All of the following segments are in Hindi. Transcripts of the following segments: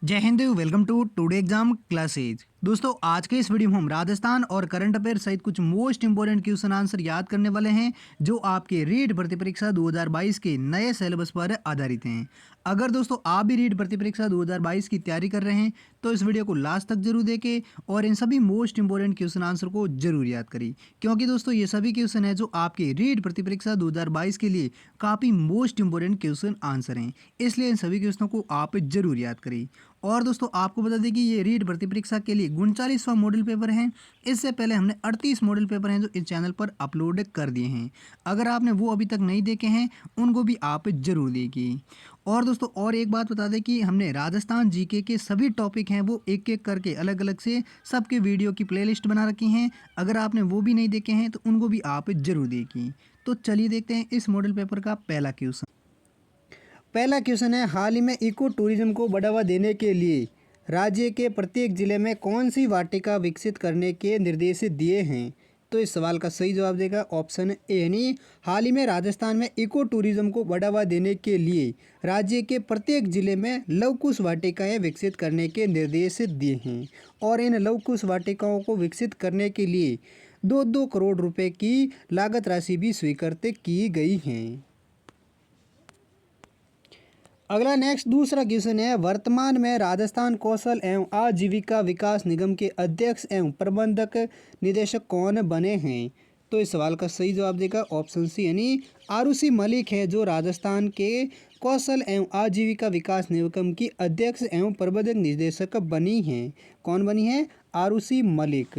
जय हिंद, welcome to today exam classes. दोस्तों, आज के इस वीडियो में हम राजस्थान और करंट अफेयर सहित कुछ मोस्ट इंपोर्टेंट क्वेश्चन आंसर याद करने वाले हैं जो आपके रीट भर्ती परीक्षा 2022 के नए सिलेबस पर आधारित हैं। अगर दोस्तों आप भी रीट भर्ती परीक्षा 2022 की तैयारी कर रहे हैं तो इस वीडियो को लास्ट तक जरूर देखें और इन सभी मोस्ट इंपोर्टेंट क्वेश्चन आंसर को जरूर याद करें, क्योंकि दोस्तों ये सभी क्वेश्चन है जो आपके रीट भर्ती परीक्षा 2022 के लिए काफ़ी मोस्ट इंपोर्टेंट क्वेश्चन आंसर हैं, इसलिए इन सभी क्वेश्चनों को आप जरूर याद करें। और दोस्तों आपको बता दें कि ये रीट भर्ती परीक्षा के लिए 39वां मॉडल पेपर है। इससे पहले हमने 38 मॉडल पेपर हैं जो इस चैनल पर अपलोड कर दिए हैं। अगर आपने वो अभी तक नहीं देखे हैं उनको भी आप जरूर देखिए। और दोस्तों और एक बात बता दें कि हमने राजस्थान जीके के सभी टॉपिक हैं वो एक एक करके अलग अलग से सबके वीडियो की प्लेलिस्ट बना रखी हैं। अगर आपने वो भी नहीं देखे हैं तो उनको भी आप जरूर देखिए। तो चलिए देखते हैं इस मॉडल पेपर का पहला क्वेश्चन। पहला क्वेश्चन है, हाल ही में इको टूरिज्म को बढ़ावा देने के लिए राज्य के प्रत्येक जिले में कौन सी वाटिका विकसित करने के निर्देश दिए हैं? तो इस सवाल का सही जवाब देगा ऑप्शन ए, यानी हाल ही में राजस्थान में इको टूरिज्म को बढ़ावा देने के लिए राज्य के प्रत्येक जिले में लवकुश वाटिकाएं विकसित करने के निर्देश दिए हैं। और इन लवकुश वाटिकाओं को विकसित करने के लिए 2-2 करोड़ रुपए की लागत राशि भी स्वीकृत की गई हैं। अगला नेक्स्ट दूसरा क्वेश्चन है, वर्तमान में राजस्थान कौशल एवं आजीविका विकास निगम के अध्यक्ष एवं प्रबंधक निदेशक कौन बने हैं? तो इस सवाल का सही जवाब देगा ऑप्शन सी, यानी आरुषि मलिक है जो राजस्थान के कौशल एवं आजीविका विकास निगम की अध्यक्ष एवं प्रबंधक निदेशक बनी हैं। कौन बनी है? आरुषि मलिक।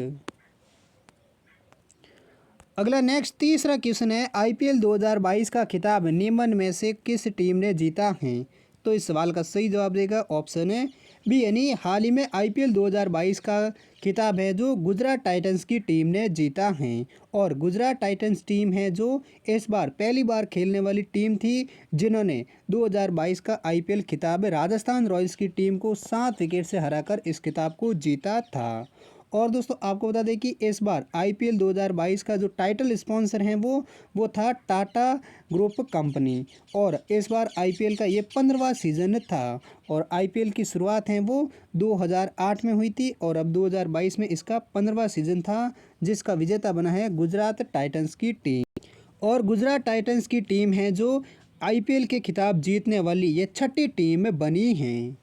अगला नेक्स्ट तीसरा क्वेश्चन है, आईपीएल 2022 का खिताब निम्न में से किस टीम ने जीता है? तो इस सवाल का सही जवाब देगा ऑप्शन है बी, यानी हाल ही में आईपीएल 2022 का खिताब है जो गुजरात टाइटंस की टीम ने जीता है। और गुजरात टाइटंस टीम है जो इस बार पहली बार खेलने वाली टीम थी जिन्होंने 2022 का आईपीएल खिताब राजस्थान रॉयल्स की टीम को 7 विकेट से हराकर इस खिताब को जीता था। और दोस्तों आपको बता दें कि इस बार आईपीएल 2022 का जो टाइटल स्पॉन्सर हैं वो था टाटा ग्रुप कंपनी। और इस बार आईपीएल का ये 15वां सीज़न था और आईपीएल की शुरुआत है वो 2008 में हुई थी और अब 2022 में इसका 15वां सीज़न था जिसका विजेता बना है गुजरात टाइटंस की टीम। और गुजरात टाइटंस की टीम है जो आईपीएल के खिताब जीतने वाली ये 6ठी टीम बनी है।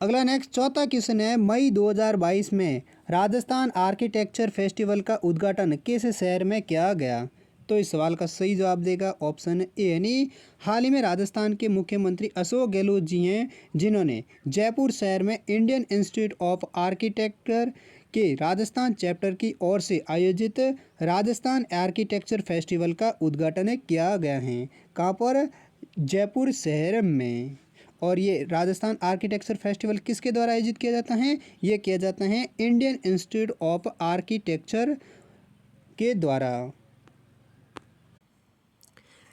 अगला नेक्स्ट चौथा क्वेश्चन है, मई 2022 में राजस्थान आर्किटेक्चर फेस्टिवल का उद्घाटन किस शहर में किया गया? तो इस सवाल का सही जवाब देगा ऑप्शन ए, यानी हाल ही में राजस्थान के मुख्यमंत्री अशोक गहलोत जी हैं जिन्होंने जयपुर शहर में इंडियन इंस्टीट्यूट ऑफ आर्किटेक्चर के राजस्थान चैप्टर की ओर से आयोजित राजस्थान आर्किटेक्चर फेस्टिवल का उद्घाटन किया गया है। कहाँ पर? जयपुर शहर में। और ये राजस्थान आर्किटेक्चर फेस्टिवल किसके द्वारा आयोजित किया जाता है? ये किया जाता है इंडियन इंस्टीट्यूट ऑफ आर्किटेक्चर के द्वारा।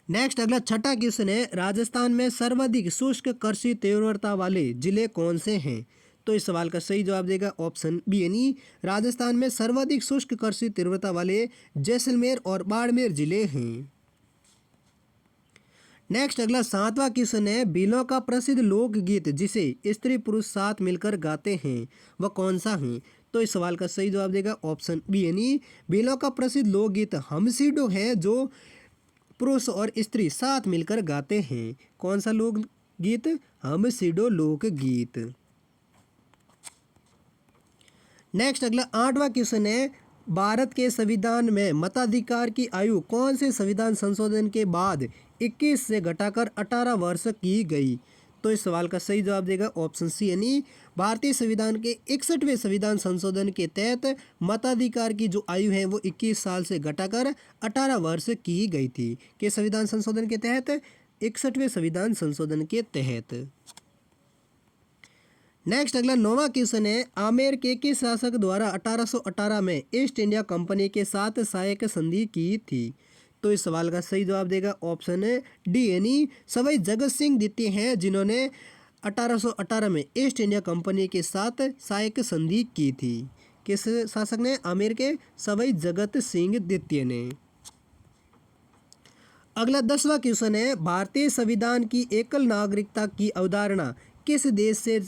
नेक्स्ट अगला छठा क्वेश्चन है, राजस्थान में सर्वाधिक शुष्क कृषि तीव्रता वाले जिले कौन से हैं? तो इस सवाल का सही जवाब देगा ऑप्शन बी, यानी राजस्थान में सर्वाधिक शुष्क कृषि तीव्रता वाले जैसलमेर और बाड़मेर जिले हैं। नेक्स्ट अगला 7वां क्वेश्चन है, बिलों का प्रसिद्ध लोकगीत जिसे स्त्री पुरुष साथ मिलकर गाते हैं वह कौन सा है? तो इस सवाल का सही जवाब देगा ऑप्शन बी, यानी बिलों का प्रसिद्ध लोकगीत हमसीडो है जो पुरुष और स्त्री साथ मिलकर गाते हैं। कौन सा लोकगीत? हमसीडो लोकगीत। नेक्स्ट अगला 8वां क्वेश्चन है, भारत के संविधान में मताधिकार की आयु कौन से संविधान संशोधन के बाद 21 से घटाकर 18 वर्ष की गई? तो इस सवाल का सही जवाब देगा ऑप्शन सी, यानी भारतीय संविधान के 61वें संविधान संशोधन के तहत मताधिकार की जो आयु है वो 21 साल से घटाकर 18 वर्ष की गई थी। कि संविधान संशोधन के तहत 61वें संविधान संशोधन के तहत। नेक्स्ट अगला 9वां क्वेश्चन है, आमेर के शासक द्वारा 1818 में ईस्ट इंडिया कंपनी के साथ सहायक संधि की थी? तो इस सवाल का सही जवाब देगा ऑप्शन डी, यानी सवाई जगत सिंह द्वितीय हैं जिन्होंने 1818 में ईस्ट इंडिया कंपनी के साथ सहायक संधि की थी। किस शासक ने? आमेर के सवाई जगत सिंह द्वितीय ने। अगला 10वां क्वेश्चन है, भारतीय संविधान की एकल नागरिकता की अवधारणा किस देश से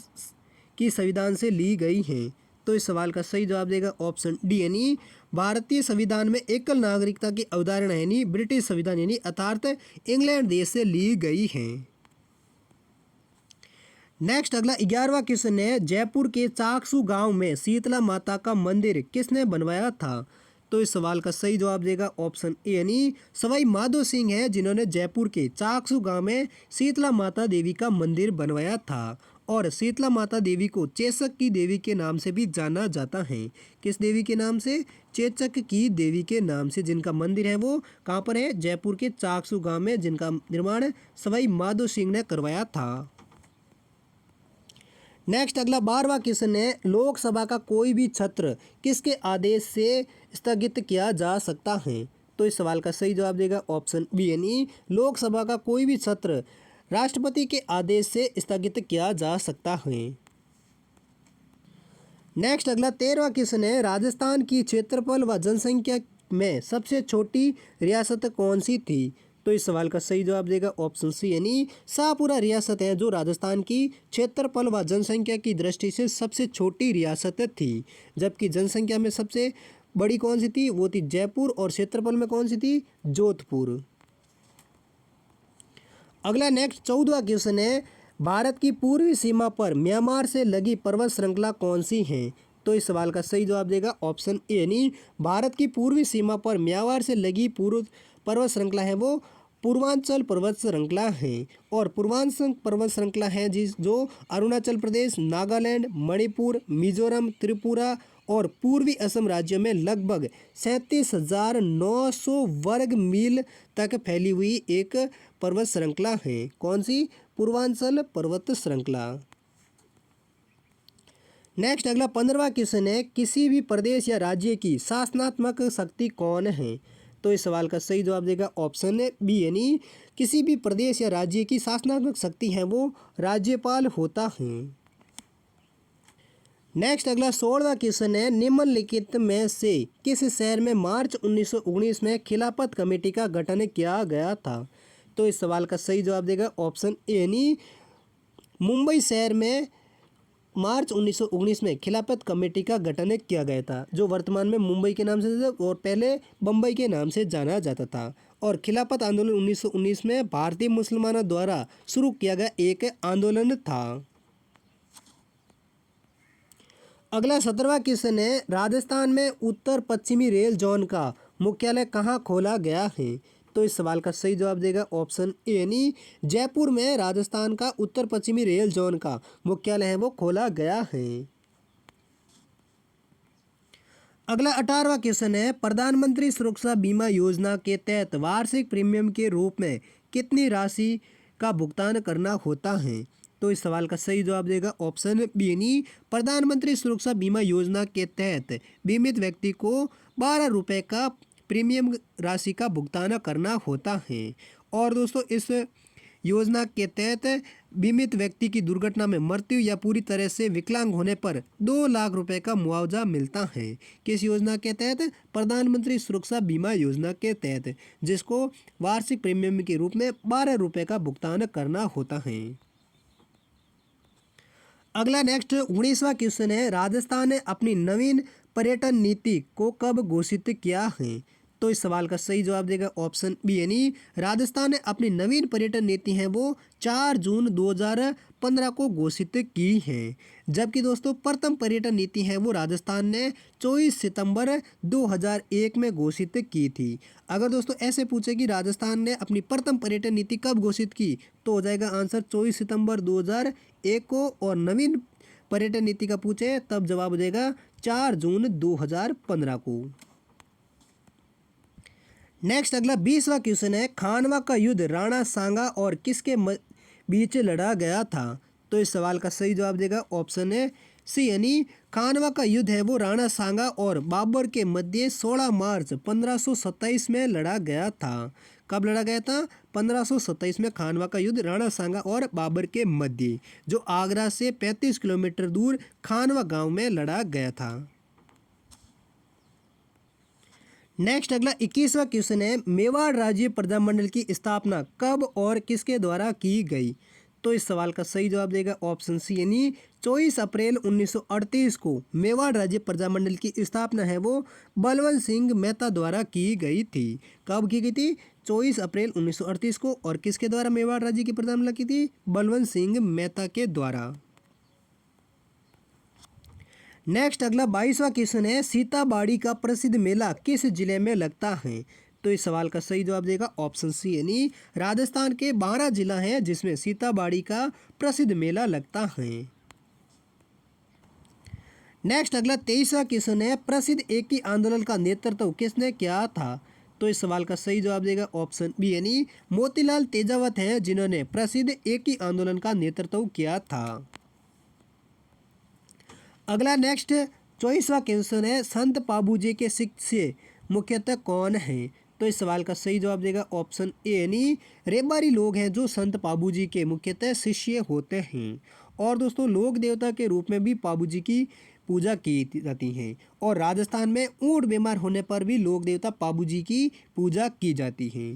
की संविधान से ली गई है? तो इस सवाल का सही जवाब देगा ऑप्शन डी यानी भारतीय संविधान में एकल नागरिकता की अवधारणा यानी ब्रिटिश संविधान यानी अर्थात इंग्लैंड देश से ली गई है। नेक्स्ट अगला 11वां क्वेश्चन है, जयपुर के चाकसू गांव में शीतला माता का मंदिर किसने बनवाया था? तो इस सवाल का सही जवाब देगा ऑप्शन ए यानी सवाई माधो सिंह है जिन्होंने जयपुर के चाकसू गांव में शीतला माता देवी का मंदिर बनवाया था। और शीतला माता देवी को चेचक की देवी के नाम से भी जाना जाता है। किस देवी के नाम से? चेचक की देवी के नाम से, जिनका मंदिर है वो कहाँ पर है? जयपुर के चाकसू गांव में, जिनका निर्माण सवाई माधो सिंह ने करवाया था। नेक्स्ट अगला 12वां क्वेश्चन है, लोकसभा का कोई भी सत्र किसके आदेश से स्थगित किया जा सकता है? तो इस सवाल का सही जवाब देगा ऑप्शन बी यानी लोकसभा का कोई भी सत्र राष्ट्रपति के आदेश से स्थगित किया जा सकता है। नेक्स्ट अगला 13वां क्वेश्चन है, राजस्थान की क्षेत्रफल व जनसंख्या में सबसे छोटी रियासत कौन सी थी? तो इस सवाल का सही जवाब देगा ऑप्शन सी यानी शाहपुरा रियासत है जो राजस्थान की क्षेत्रफल व जनसंख्या की दृष्टि से सबसे छोटी रियासत थी। जबकि जनसंख्या में सबसे बड़ी कौन सी थी? वो थी जयपुर। और क्षेत्रफल में कौन सी थी? जोधपुर। अगला नेक्स्ट 14वां क्वेश्चन है, भारत की पूर्वी सीमा पर म्यांमार से लगी पर्वत श्रृंखला कौन सी है? तो इस सवाल का सही जवाब देगा ऑप्शन ए यानी भारत की पूर्वी सीमा पर म्यांमार से लगी पर्वत श्रृंखला है वो पूर्वांचल पर्वत श्रृंखला है। और पूर्वांचल पर्वत श्रृंखला है जो अरुणाचल प्रदेश, नागालैंड, मणिपुर, मिजोरम, त्रिपुरा और पूर्वी असम राज्यों में लगभग 37,900 वर्ग मील तक फैली हुई एक पर्वत श्रृंखला है। कौन सी? पूर्वांचल पर्वत श्रृंखला। नेक्स्ट अगला 15वां क्वेश्चन है, किसी भी प्रदेश या राज्य की शासनात्मक शक्ति कौन है? तो इस सवाल का सही जवाब देगा ऑप्शन बी यानी किसी भी प्रदेश या राज्य की शासनात्मक शक्ति है वो राज्यपाल होता है। नेक्स्ट अगला 16वां क्वेश्चन है, निम्नलिखित में से किस शहर में मार्च 1919 में खिलाफत कमेटी का गठन किया गया था? तो इस सवाल का सही जवाब देगा ऑप्शन ए यानी मुंबई शहर में मार्च 1919 में खिलाफत कमेटी का गठन किया गया था, जो वर्तमान में मुंबई के नाम से और पहले बम्बई के नाम से जाना जाता था। और खिलाफत आंदोलन 1919 में भारतीय मुसलमानों द्वारा शुरू किया गया एक आंदोलन था। अगला 17वां क्वेश्चन है, राजस्थान में उत्तर पश्चिमी रेल जोन का मुख्यालय कहाँ खोला गया है? तो इस सवाल का सही जवाब देगा ऑप्शन ए यानी जयपुर में राजस्थान का उत्तर पश्चिमी रेल जोन का मुख्यालय है वो खोला गया है। अगला 18वां क्वेश्चन है, प्रधानमंत्री सुरक्षा बीमा योजना के तहत वार्षिक प्रीमियम के रूप में कितनी राशि का भुगतान करना होता है? तो इस सवाल का सही जवाब देगा ऑप्शन बी यानी प्रधानमंत्री सुरक्षा बीमा योजना के तहत बीमित व्यक्ति को 12 रुपये का प्रीमियम राशि का भुगतान करना होता है। और दोस्तों इस योजना के तहत बीमित व्यक्ति की दुर्घटना में मृत्यु या पूरी तरह से विकलांग होने पर 2 लाख रुपए का मुआवजा मिलता है। किस योजना के तहत? प्रधानमंत्री सुरक्षा बीमा योजना के तहत, जिसको वार्षिक प्रीमियम के रूप में 12 रुपये का भुगतान करना होता है। अगला नेक्स्ट 19वां क्वेश्चन है, राजस्थान ने अपनी नवीन पर्यटन नीति को कब घोषित किया है? तो इस सवाल का सही जवाब देगा ऑप्शन बी यानी राजस्थान ने अपनी नवीन पर्यटन नीति है वो 4 जून 2015 को घोषित की है। जबकि दोस्तों प्रथम पर्यटन नीति है वो राजस्थान ने 24 सितंबर 2001 में घोषित की थी। अगर दोस्तों ऐसे पूछे कि राजस्थान ने अपनी प्रथम पर्यटन नीति कब घोषित की, तो हो जाएगा आंसर 24 सितंबर 2001 को। और नवीन पर्यटन नीति का पूछे तब जवाब हो जाएगा 4 जून 2015 को। नेक्स्ट अगला 20वां क्वेश्चन है, खानवा का युद्ध राणा सांगा और किसके बीच लड़ा गया था? तो इस सवाल का सही जवाब देगा ऑप्शन है सी यानी खानवा का युद्ध है वो राणा सांगा और बाबर के मध्य 16 मार्च 1527 में लड़ा गया था। कब लड़ा गया था? 1527 में खानवा का युद्ध राणा सांगा और बाबर के मध्य, जो आगरा से 35 किलोमीटर दूर खानवा गांव में लड़ा गया था। नेक्स्ट अगला 21वां क्वेश्चन है, मेवाड़ राज्य प्रजामंडल की स्थापना कब और किसके द्वारा की गई? तो इस सवाल का सही जवाब देगा ऑप्शन सी, यानी 24 अप्रैल 1938 को मेवाड़ राज्य प्रजामंडल की स्थापना है वो बलवंत सिंह मेहता द्वारा की गई थी। कब की गई थी? 24 अप्रैल 1938 को। और किसके द्वारा मेवाड़ राज्य की प्रजामंडल की थी? बलवंत सिंह मेहता के द्वारा। नेक्स्ट अगला 22वां क्वेश्चन है, सीताबाड़ी का प्रसिद्ध मेला किस जिले में लगता है? तो इस सवाल का सही जवाब देगा ऑप्शन सी, यानी राजस्थान के 12 जिला हैं जिसमें सीताबाड़ी का प्रसिद्ध मेला लगता है। नेक्स्ट अगला 23वां क्वेश्चन है, प्रसिद्ध एकी आंदोलन का नेतृत्व किसने किया था? तो इस सवाल का सही जवाब देगा ऑप्शन बी, यानी मोतीलाल तेजावत हैं जिन्होंने प्रसिद्ध एकी आंदोलन का नेतृत्व किया था। अगला नेक्स्ट 24वां क्वेश्चन है, संत पाबूजी के शिष्य मुख्यतः कौन हैं? तो इस सवाल का सही जवाब देगा ऑप्शन ए, यानी रेबारी लोग हैं जो संत पाबूजी के मुख्यतः शिष्य होते हैं। और दोस्तों लोक देवता के रूप में भी पाबूजी की पूजा की जाती है। और राजस्थान में ऊंट बीमार होने पर भी लोक देवता पाबूजी की पूजा की जाती है।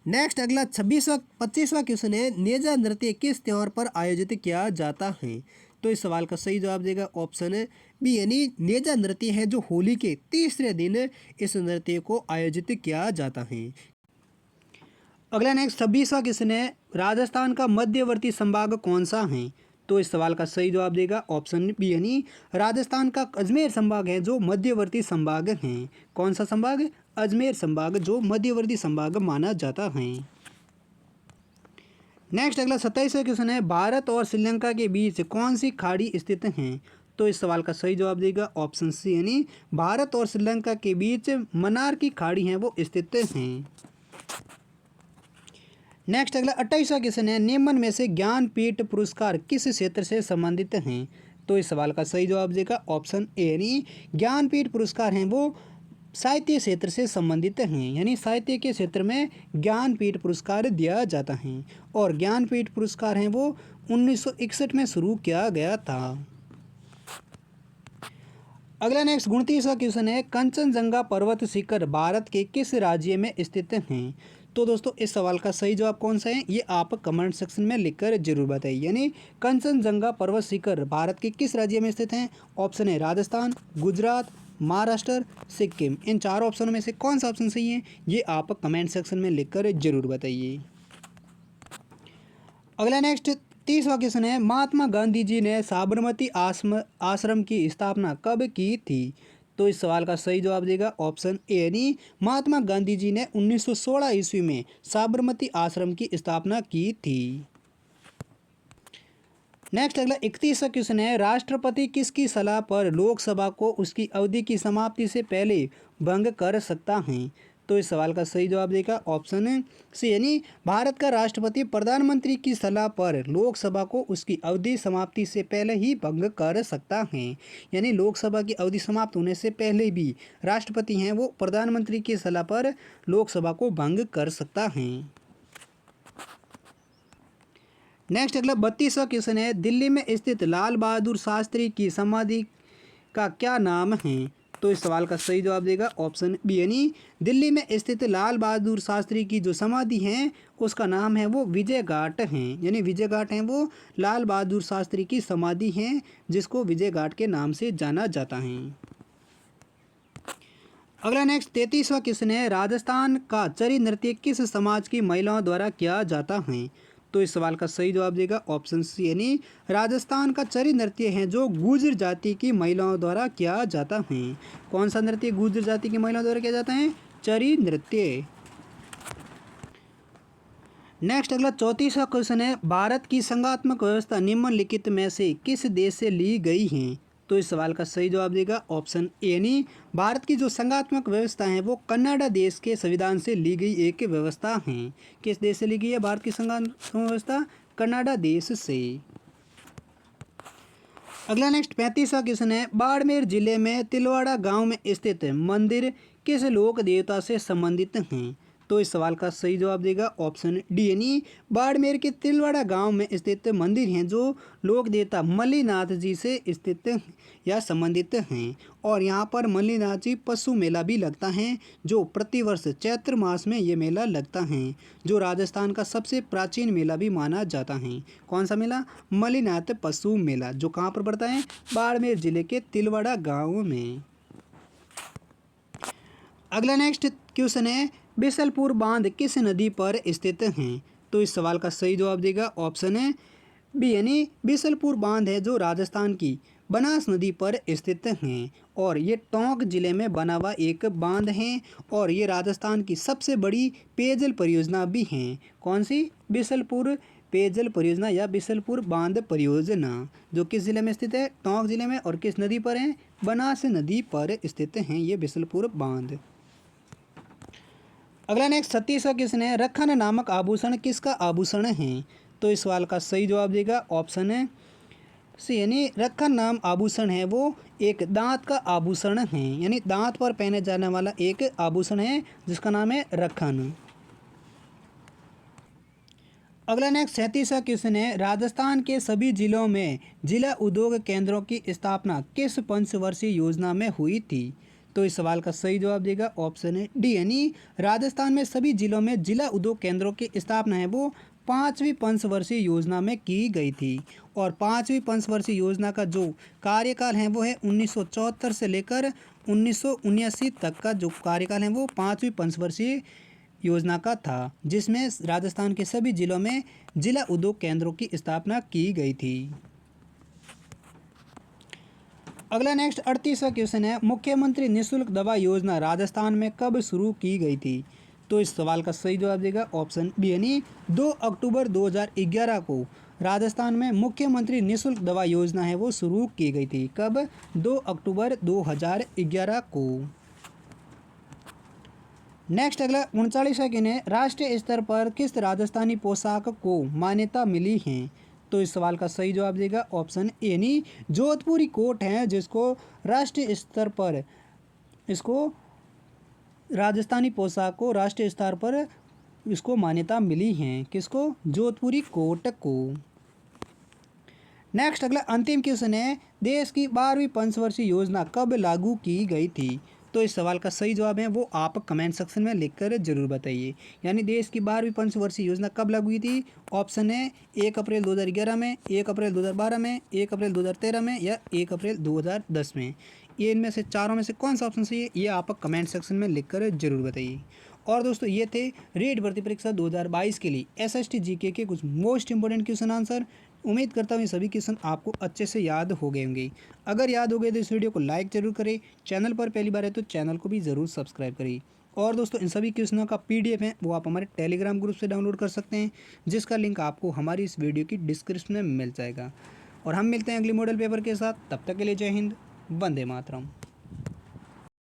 नेक्स्ट अगला 25वां क्वेश्चन है, नेजा नृत्य किस त्योहार पर आयोजित किया जाता है? तो इस सवाल का सही जवाब देगा ऑप्शन बी, यानी नेजा नृत्य है जो होली के तीसरे दिन इस नृत्य को आयोजित किया जाता है। अगला नेक्स्ट 26वां क्वेश्चन है, राजस्थान का मध्यवर्ती संभाग कौन सा है? तो इस सवाल का सही जवाब देगा ऑप्शन बी, यानी राजस्थान का अजमेर संभाग है जो मध्यवर्ती संभाग हैं। कौन सा संभाग? अजमेर संभाग जो मध्यवर्ती संभाग माना जाता है। नेक्स्ट अगला 27वां क्वेश्चन है, भारत और श्रीलंका के बीच कौन सी खाड़ी स्थित हैं? तो इस सवाल का सही जवाब देगा ऑप्शन सी, यानी भारत और श्रीलंका के बीच मन्नार की खाड़ी हैं वो स्थित हैं। नेक्स्ट अगला 28वां क्वेश्चन है, निम्न में से ज्ञानपीठ पुरस्कार किस क्षेत्र से संबंधित हैं? तो इस सवाल का सही जवाब देगा ऑप्शन ए, यानी ज्ञानपीठ पुरस्कार हैं वो साहित्य क्षेत्र से संबंधित हैं। यानी साहित्य के क्षेत्र में ज्ञानपीठ पुरस्कार दिया जाता है। और ज्ञानपीठ पुरस्कार हैं वो 1961 में शुरू किया गया था। अगला नेक्स्ट 29वां क्वेश्चन है, कंचनजंगा पर्वत शिखर भारत के किस राज्य में स्थित हैं? तो दोस्तों इस सवाल का सही जवाब कौन सा है ये आप कमेंट सेक्शन में लिखकर जरूर बताइए। यानी कंचनजंगा पर्वत शिखर भारत के किस राज्य में स्थित हैं? ऑप्शन है राजस्थान, गुजरात, महाराष्ट्र, सिक्किम। इन चारों ऑप्शनों में से कौन सा ऑप्शन सही है ये आप कमेंट सेक्शन में लिखकर जरूर बताइए। अगला नेक्स्ट 30वां क्वेश्चन है, महात्मा गांधी जी ने साबरमती आश्रम की स्थापना कब की थी? तो इस सवाल का सही जवाब देगा ऑप्शन ए, यानी महात्मा गांधी जी ने 1916 ईस्वी में साबरमती आश्रम की स्थापना की थी। नेक्स्ट अगला 31वां क्वेश्चन है, राष्ट्रपति किसकी सलाह पर लोकसभा को उसकी अवधि की समाप्ति से पहले भंग कर सकता है? तो इस सवाल का सही जवाब देगा ऑप्शन सी, यानी भारत का राष्ट्रपति प्रधानमंत्री की सलाह पर लोकसभा को उसकी अवधि समाप्ति से पहले ही भंग कर सकता है। यानी लोकसभा की अवधि समाप्त होने से पहले भी राष्ट्रपति हैं वो प्रधानमंत्री की सलाह पर लोकसभा को भंग कर सकता है। नेक्स्ट अगला 32वां क्वेश्चन है, दिल्ली में स्थित लाल बहादुर शास्त्री की समाधि का क्या नाम है? तो इस सवाल का सही जवाब देगा ऑप्शन बी, यानी दिल्ली में स्थित लाल बहादुर शास्त्री की जो समाधि है उसका नाम है वो विजय घाट है। यानी विजय घाट है वो लाल बहादुर शास्त्री की समाधि है जिसको विजय घाट के नाम से जाना जाता है। अगला नेक्स्ट 33वां क्वेश्चन है, राजस्थान का चरी नृत्य किस समाज की महिलाओं द्वारा किया जाता है? तो इस सवाल का सही जवाब देगा ऑप्शन सी, यानी राजस्थान का चरी नृत्य है जो गुर्जर जाति की महिलाओं द्वारा किया जाता है। कौन सा नृत्य गुर्जर जाति की महिलाओं द्वारा किया जाता है? चरी नृत्य। नेक्स्ट अगला 34वां क्वेश्चन है, भारत की संघात्मक व्यवस्था निम्नलिखित में से किस देश से ली गई है? तो इस सवाल का सही जवाब देगा ऑप्शन ए, यानी भारत की जो संघात्मक व्यवस्था है वो कनाडा देश के संविधान से ली गई एक व्यवस्था है। किस देश से ली गई है भारत की संघात्मक व्यवस्था? कनाडा देश से। अगला नेक्स्ट 35वां क्वेश्चन है, बाड़मेर जिले में तिलवाड़ा गांव में स्थित मंदिर किस लोक देवता से संबंधित हैं? तो इस सवाल का सही जवाब देगा ऑप्शन डी यानी बाड़मेर के तिलवाड़ा गांव में स्थित मंदिर हैं जो लोक देवता मल्लीनाथ जी से स्थित या संबंधित हैं। और यहाँ पर मल्लीनाथ जी पशु मेला भी लगता है जो प्रतिवर्ष चैत्र मास में ये मेला लगता है, जो राजस्थान का सबसे प्राचीन मेला भी माना जाता है। कौन सा मेला? मल्लीनाथ पशु मेला, जो कहाँ पर पड़ता है? बाड़मेर जिले के तिलवाड़ा गाँव में। अगला नेक्स्ट क्वेश्चन है, बिसलपुर बांध किस नदी पर स्थित हैं? तो इस सवाल का सही जवाब देगा ऑप्शन है बी यानी बिसलपुर बांध है जो राजस्थान की बनास नदी पर स्थित हैं। और ये टोंक जिले में बना हुआ एक बांध है और ये राजस्थान की सबसे बड़ी पेयजल परियोजना भी हैं। कौन सी? बिसलपुर पेयजल परियोजना या बिसलपुर बांध परियोजना, जो किस जिले में स्थित है? टोंक जिले में। और किस नदी पर है? बनास नदी पर स्थित हैं ये बिसलपुर बांध। अगला नेक्स्ट 36वां क्वेश्चन है, रखन नामक आभूषण किसका आभूषण है? तो इस सवाल का सही जवाब देगा ऑप्शन है सी यानी रखन नाम आभूषण है वो एक दांत का आभूषण है, यानी दांत पर पहने जाने वाला एक आभूषण है जिसका नाम है रखन। अगला नेक्स्ट 37वां क्वेश्चन है, राजस्थान के सभी जिलों में जिला उद्योग केंद्रों की स्थापना किस पंचवर्षीय योजना में हुई थी? तो इस सवाल का सही जवाब देगा ऑप्शन है डी यानी राजस्थान में सभी जिलों में जिला उद्योग केंद्रों की स्थापना है वो 5वीं पंचवर्षीय योजना में की गई थी। और 5वीं पंचवर्षीय योजना का जो कार्यकाल है वो है 1974 से लेकर 1979 तक का जो कार्यकाल है वो 5वीं पंचवर्षीय योजना का था, जिसमें राजस्थान के सभी जिलों में जिला उद्योग केंद्रों की स्थापना की गई थी। अगला नेक्स्ट 38वां क्वेश्चन है, मुख्यमंत्री निःशुल्क दवा योजना राजस्थान में कब शुरू की गई थी? तो इस सवाल का सही जवाब देगा ऑप्शन बी यानी 2 अक्टूबर 2011 को राजस्थान में मुख्यमंत्री निःशुल्क दवा योजना है वो शुरू की गई थी। कब? 2 अक्टूबर 2011 को। नेक्स्ट अगला 39वां क्वेश्चन है, राष्ट्रीय स्तर पर किस राजस्थानी पोशाक को मान्यता मिली है? तो इस सवाल का सही जवाब देगा ऑप्शन ए यानी जोधपुरी कोट है जिसको राष्ट्रीय स्तर पर इसको राजस्थानी पोशाक को राष्ट्रीय स्तर पर इसको मान्यता मिली है। किसको? जोधपुरी कोट को। नेक्स्ट अगला अंतिम क्वेश्चन है, देश की 12वीं पंचवर्षीय योजना कब लागू की गई थी? तो इस सवाल का सही जवाब है वो आप कमेंट सेक्शन में लिखकर जरूर बताइए। यानी देश की 12वीं पंचवर्षीय योजना कब लागू हुई थी? ऑप्शन है 1 अप्रैल 2011 में, 1 अप्रैल 2012 में, 1 अप्रैल 2013 में या 1 अप्रैल 2010 में। ये इनमें से चारों में से कौन सा ऑप्शन सही है ये आप कमेंट सेक्शन में लिखकर जरूर बताइए। और दोस्तों ये थे रेड भर्ती परीक्षा 2022 के लिए एसएसटी जीके के कुछ मोस्ट इंपोर्टेंट क्वेश्चन आंसर। उम्मीद करता हूँ ये सभी क्वेश्चन आपको अच्छे से याद हो गए होंगे। अगर याद हो गए तो इस वीडियो को लाइक जरूर करें, चैनल पर पहली बार है तो चैनल को भी ज़रूर सब्सक्राइब करें। और दोस्तों इन सभी क्वेश्चनों का PDF है वो आप हमारे टेलीग्राम ग्रुप से डाउनलोड कर सकते हैं, जिसका लिंक आपको हमारी इस वीडियो की डिस्क्रिप्शन में मिल जाएगा। और हम मिलते हैं अगले मॉडल पेपर के साथ, तब तक के लिए जय हिंद, वंदे मातरम।